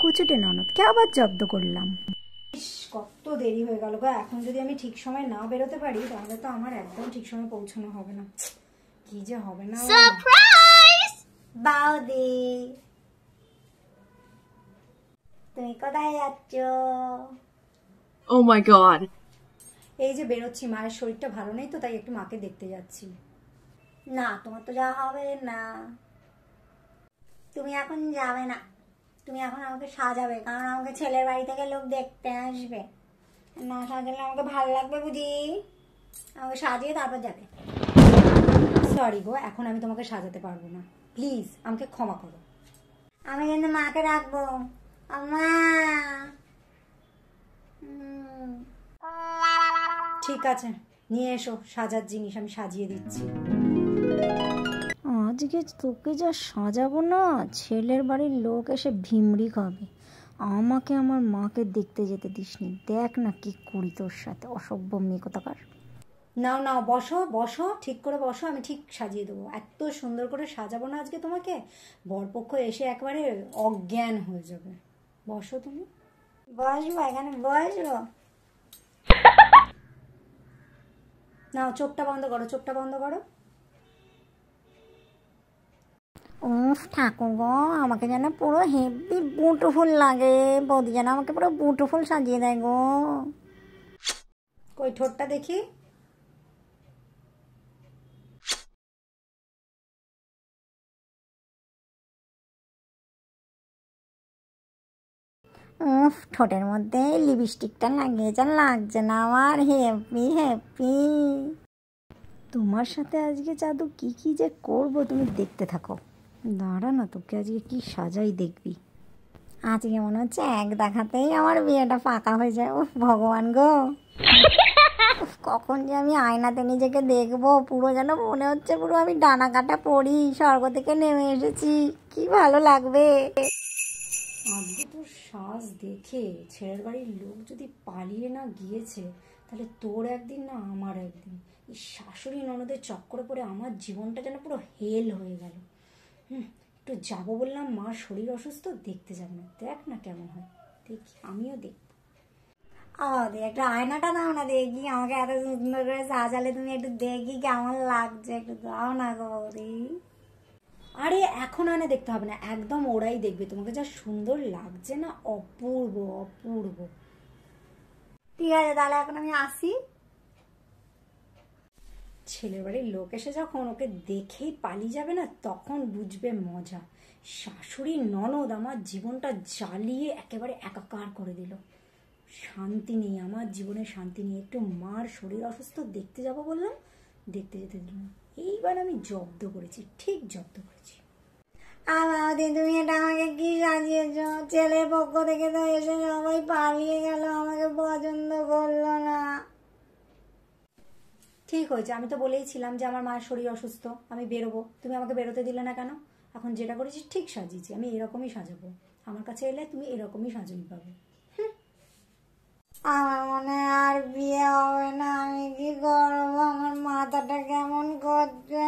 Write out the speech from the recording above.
কুচুটে ননদকে আবার জব্দ করলাম। কত দেরি হয়ে গেল গো, এখন যদি আমি ঠিক সময় না বেরোতে পারি তাহলে তো আমার একদম ঠিক সময় পৌঁছানো হবে না। কি যে হবে না। সারপ্রাইজ! বৌদি তুমি কোথায় যাচ্ছ? ও মাই গড। এই যে বেরোচ্ছি, মায়ের শরীরটা ভালো নেই তো তাই একটু মাকে দেখতে যাচ্ছি। না তোমার তো যাওয়া হবে না, তুমি এখন যাবে না, তুমি এখন আমাকে সাজাবে, কারণ আমাকে ছেলের বাড়ি থেকে লোক দেখতে আসবে। না সাজালে আমাকে ভালো লাগবে বুঝি, আমাকে সাজিয়ে তারপর যাবে। সরি গো, এখন আমি তোমাকে সাজাতে পারবো না, প্লিজ আমাকে ক্ষমা করো। আমি কিন্তু মাকে রাখবো। মা ঠিক আছে, নিয়ে এসো সাজার জিনিস, আমি সাজিয়ে দিচ্ছি। আজকে তোকে যা সাজাবো না, ছেলের বাড়ির লোক এসে ভিমড়ি খাবে। আমাকে আমার মাকে দেখতে যেতে দিসনি, দেখ না কি করি তোর সাথে, অসভ্য মেয়ে কোথাকার। নাও নাও বসো বসো, ঠিক করে বসো, আমি ঠিক সাজিয়ে দেবো। এত সুন্দর করে সাজাবো না আজকে তোমাকে, বরপক্ষ এসে একবারে অজ্ঞান হয়ে যাবে। বসো তুমি, বসবো এখানে, বসবো। নাও চোখটা বন্ধ করো, চোখটা বন্ধ করো। উফ ঠাকুর গো, আমাকে যেন পুরো হেভি বিউটিফুল লাগে, বৌদি যেন আমাকে পুরো বিউটিফুল সাজিয়ে দেয় গো। কই ঠোঁটটা দেখি। উফ ঠোঁটের মধ্যে লিপস্টিকটা লাগিয়েছে, লাগছে না আমার, হ্যাপি হ্যাপি। তোমার সাথে আজকে জাদু কি কি যে করব তুমি দেখতে থাকো। দাঁড়া না, তোকে আজকে কি সাজাই দেখবি। আজকে মনে হচ্ছে এক দেখাতেই আমার বিয়েটা পাকা হয়ে যায়। উফ ভগবান গো, কখন যে আমি আয়নাতে নিজেকে দেখবো, পুরো যেন মনে হচ্ছে পুরো আমি ডানা কাটা পড়ি, স্বর্গ থেকে নেমে এসেছি, কি ভালো লাগবে। আজকে তোর সাজ দেখে ছেলের বাড়ির লোক যদি পালিয়ে না গিয়েছে, তাহলে তোর একদিন না আমার একদিন। এই শাশুড়ি ননদের চক্করে পড়ে আমার জীবনটা যেন পুরো হেল হয়ে গেল। একটু যাবো বললাম, মার শরীর অসুস্থ, দেখতে যাব না, দেখ না কেমন হয়, দেখি আমিও দেখবো। একটা আয়নাটা দাও না দেখি, আমাকে এত সুন্দর করে সাজালে তুমি, একটু দেখি কেমন লাগছে, একটু দাও না গো বৌদি। আরে এখন আয়না দেখতে হবে না, একদম ওরাই দেখবে তোমাকে যা সুন্দর লাগছে না, অপূর্ব অপূর্ব। ঠিক আছে তাহলে এখন আমি আসি। ছেলের বাড়ির লোক এসে যখন ওকে দেখেই পালিয়ে যাবে না, তখন বুঝবে মজা। শাশুড়ি ননদ আমার জীবনটা জ্বালিয়ে একেবারে একাকার করে দিল। শান্তি নেই আমার জীবনে, শান্তি নেই। একটু মার শরীর অসুস্থ, দেখতে যাব বললাম, দেখতে যেতে দিল না। এইবার আমি জব্দ করেছি, ঠিক জব্দ করেছি। আমাদের তুমি এটা আমাকে কি সাজিয়েছ? ছেলের পক্ষ থেকে তো এসে সবাই পালিয়ে গেল, আমাকে পছন্দ করলো না। ঠিক হয়েছে, আমি তো বলেইছিলাম যে আমার মায়ের শরীর অসুস্থ, আমি বেরোবো, তুমি আমাকে বেরোতে দিলে না কেন? এখন যেটা করেছি ঠিক সাজিয়েছি, আমি এরকমই সাজাবো। আমার কাছে এলে তুমি এরকমই সাজিয়ে পাবে। আমার মনে আর বিয়ে হবে না, আমি কি করবো, আমার মাথাটা কেমন করছে।